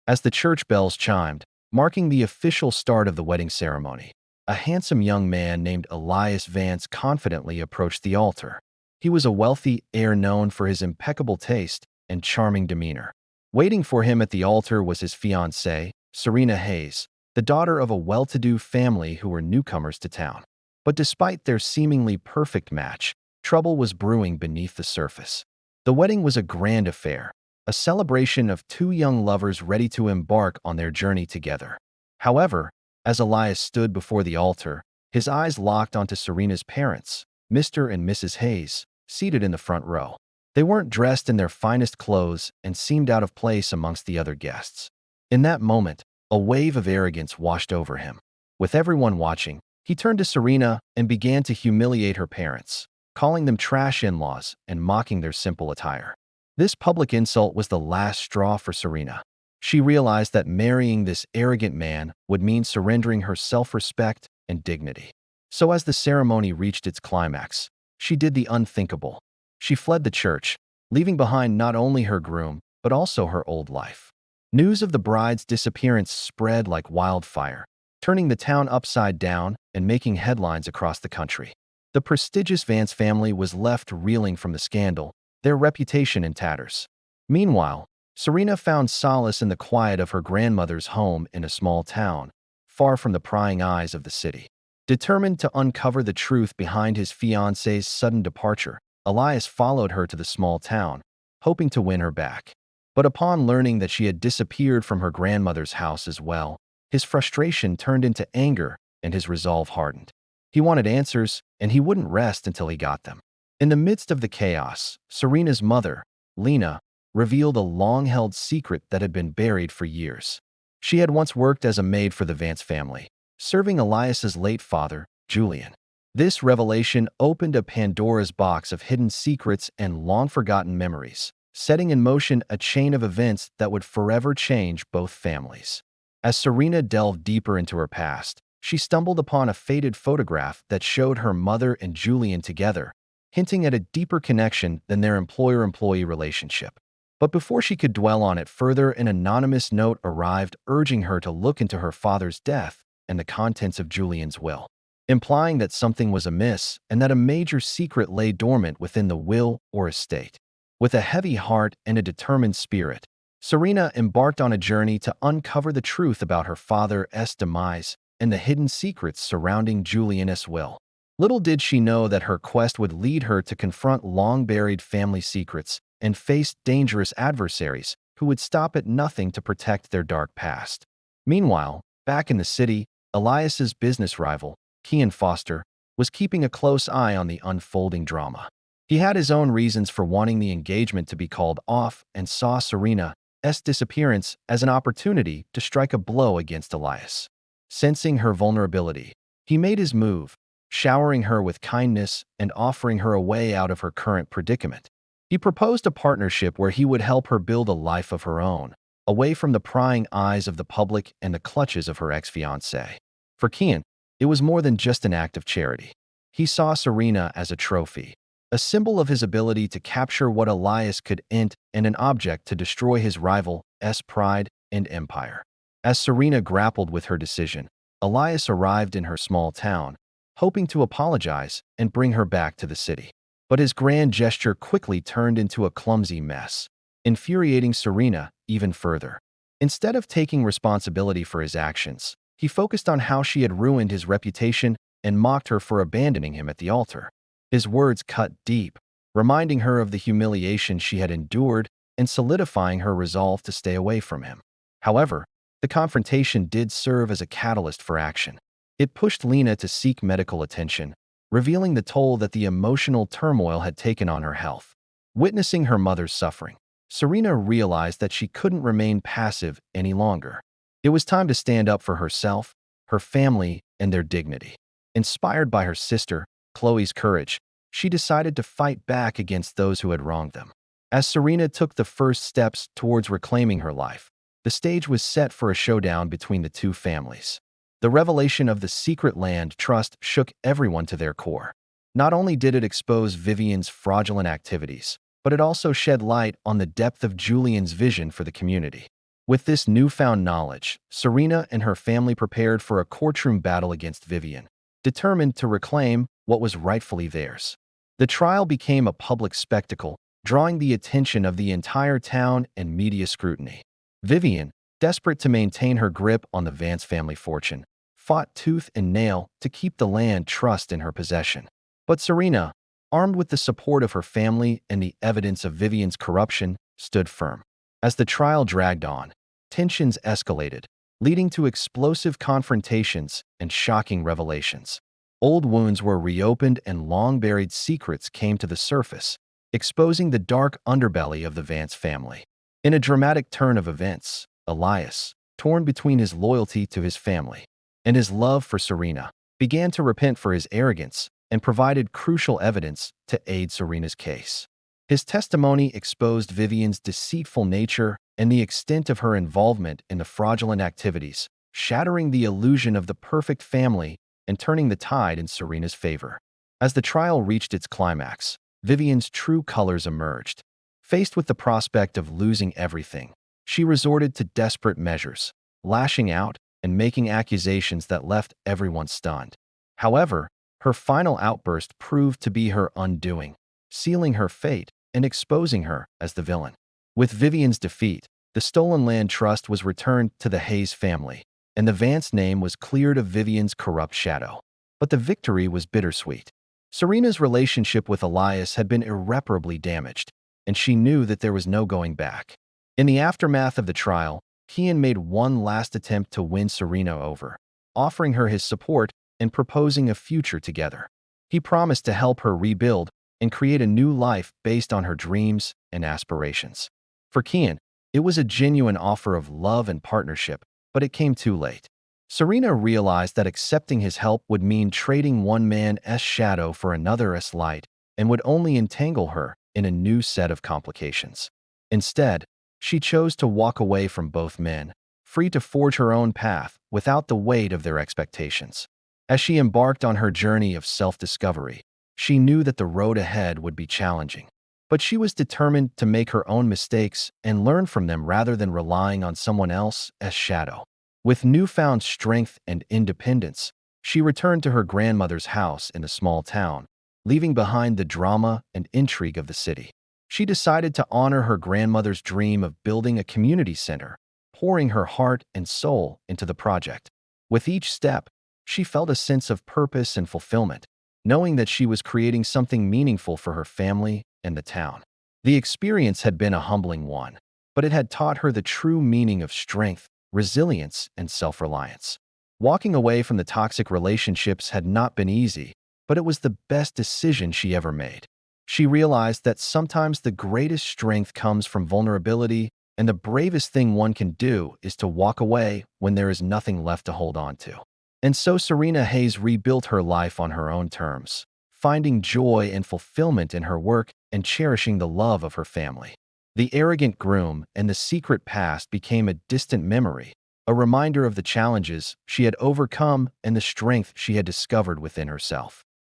As the church bells chimed, marking the official start of the wedding ceremony, a handsome young man named Elias Vance confidently approached the altar. He was a wealthy heir known for his impeccable taste and charming demeanor. Waiting for him at the altar was his fiancée, Serena Hayes, the daughter of a well-to-do family who were newcomers to town. But despite their seemingly perfect match, trouble was brewing beneath the surface. The wedding was a grand affair, a celebration of two young lovers ready to embark on their journey together. However, as Elias stood before the altar, his eyes locked onto Serena's parents, Mr. and Mrs. Hayes, seated in the front row. They weren't dressed in their finest clothes and seemed out of place amongst the other guests. In that moment, a wave of arrogance washed over him. With everyone watching, he turned to Serena and began to humiliate her parents, calling them trash in-laws and mocking their simple attire. This public insult was the last straw for Serena. She realized that marrying this arrogant man would mean surrendering her self-respect and dignity. So as the ceremony reached its climax, she did the unthinkable. She fled the church, leaving behind not only her groom, but also her old life. News of the bride's disappearance spread like wildfire, turning the town upside down and making headlines across the country. The prestigious Vance family was left reeling from the scandal, their reputation in tatters. Meanwhile, Serena found solace in the quiet of her grandmother's home in a small town, far from the prying eyes of the city. Determined to uncover the truth behind his fiancé's sudden departure, Elias followed her to the small town, hoping to win her back. But upon learning that she had disappeared from her grandmother's house as well, his frustration turned into anger and his resolve hardened. He wanted answers, and he wouldn't rest until he got them. In the midst of the chaos, Serena's mother, Lena, revealed a long-held secret that had been buried for years. She had once worked as a maid for the Vance family, serving Elias's late father, Julian. This revelation opened a Pandora's box of hidden secrets and long-forgotten memories, setting in motion a chain of events that would forever change both families. As Serena delved deeper into her past, she stumbled upon a faded photograph that showed her mother and Julian together, hinting at a deeper connection than their employer-employee relationship. But before she could dwell on it further, an anonymous note arrived urging her to look into her father's death and the contents of Julian's will, implying that something was amiss and that a major secret lay dormant within the will or estate. With a heavy heart and a determined spirit, Serena embarked on a journey to uncover the truth about her father's demise and the hidden secrets surrounding Julian's will. Little did she know that her quest would lead her to confront long-buried family secrets and face dangerous adversaries who would stop at nothing to protect their dark past. Meanwhile, back in the city, Elias's business rival, Kian Foster, was keeping a close eye on the unfolding drama. He had his own reasons for wanting the engagement to be called off and saw Serena's disappearance as an opportunity to strike a blow against Elias. Sensing her vulnerability, he made his move, showering her with kindness and offering her a way out of her current predicament. He proposed a partnership where he would help her build a life of her own, away from the prying eyes of the public and the clutches of her ex-fiancé. For Kian, it was more than just an act of charity. He saw Serena as a trophy, a symbol of his ability to capture what Elias could int and an object to destroy his rival's pride and empire. As Serena grappled with her decision, Elias arrived in her small town, hoping to apologize and bring her back to the city. But his grand gesture quickly turned into a clumsy mess, infuriating Serena even further. Instead of taking responsibility for his actions, he focused on how she had ruined his reputation and mocked her for abandoning him at the altar. His words cut deep, reminding her of the humiliation she had endured and solidifying her resolve to stay away from him. However, the confrontation did serve as a catalyst for action. It pushed Lena to seek medical attention, revealing the toll that the emotional turmoil had taken on her health. Witnessing her mother's suffering, Serena realized that she couldn't remain passive any longer. It was time to stand up for herself, her family, and their dignity. Inspired by her sister, Chloe's courage, she decided to fight back against those who had wronged them. As Serena took the first steps towards reclaiming her life, the stage was set for a showdown between the two families. The revelation of the secret land trust shook everyone to their core. Not only did it expose Vivienne's fraudulent activities, but it also shed light on the depth of Julian's vision for the community. With this newfound knowledge, Serena and her family prepared for a courtroom battle against Vivienne, determined to reclaim what was rightfully theirs. The trial became a public spectacle, drawing the attention of the entire town and media scrutiny. Vivienne, desperate to maintain her grip on the Vance family fortune, fought tooth and nail to keep the land trust in her possession. But Serena, armed with the support of her family and the evidence of Vivienne's corruption, stood firm. As the trial dragged on, tensions escalated, leading to explosive confrontations and shocking revelations. Old wounds were reopened and long-buried secrets came to the surface, exposing the dark underbelly of the Vance family. In a dramatic turn of events, Elias, torn between his loyalty to his family and his love for Serena, began to repent for his arrogance and provided crucial evidence to aid Serena's case. His testimony exposed Vivienne's deceitful nature and the extent of her involvement in the fraudulent activities, shattering the illusion of the perfect family and turning the tide in Serena's favor. As the trial reached its climax, Vivienne's true colors emerged. Faced with the prospect of losing everything, she resorted to desperate measures, lashing out and making accusations that left everyone stunned. However, her final outburst proved to be her undoing, sealing her fate and exposing her as the villain. With Vivienne's defeat, the stolen land trust was returned to the Hayes family, and the Vance name was cleared of Vivienne's corrupt shadow. But the victory was bittersweet. Serena's relationship with Elias had been irreparably damaged, and she knew that there was no going back. In the aftermath of the trial, Kian made one last attempt to win Serena over, offering her his support and proposing a future together. He promised to help her rebuild and create a new life based on her dreams and aspirations. For Kian, it was a genuine offer of love and partnership, but it came too late. Serena realized that accepting his help would mean trading one man's shadow for another's light and would only entangle her in a new set of complications. Instead, she chose to walk away from both men, free to forge her own path without the weight of their expectations. As she embarked on her journey of self-discovery, she knew that the road ahead would be challenging. But she was determined to make her own mistakes and learn from them rather than relying on someone else's shadow. With newfound strength and independence, she returned to her grandmother's house in a small town, leaving behind the drama and intrigue of the city. She decided to honor her grandmother's dream of building a community center, pouring her heart and soul into the project. With each step, she felt a sense of purpose and fulfillment, knowing that she was creating something meaningful for her family and the town. The experience had been a humbling one, but it had taught her the true meaning of strength, resilience, and self-reliance. Walking away from the toxic relationships had not been easy, but it was the best decision she ever made. She realized that sometimes the greatest strength comes from vulnerability, and the bravest thing one can do is to walk away when there is nothing left to hold on to. And so Serena Hayes rebuilt her life on her own terms, finding joy and fulfillment in her work and cherishing the love of her family. The arrogant groom and the secret past became a distant memory, a reminder of the challenges she had overcome and the strength she had discovered within herself.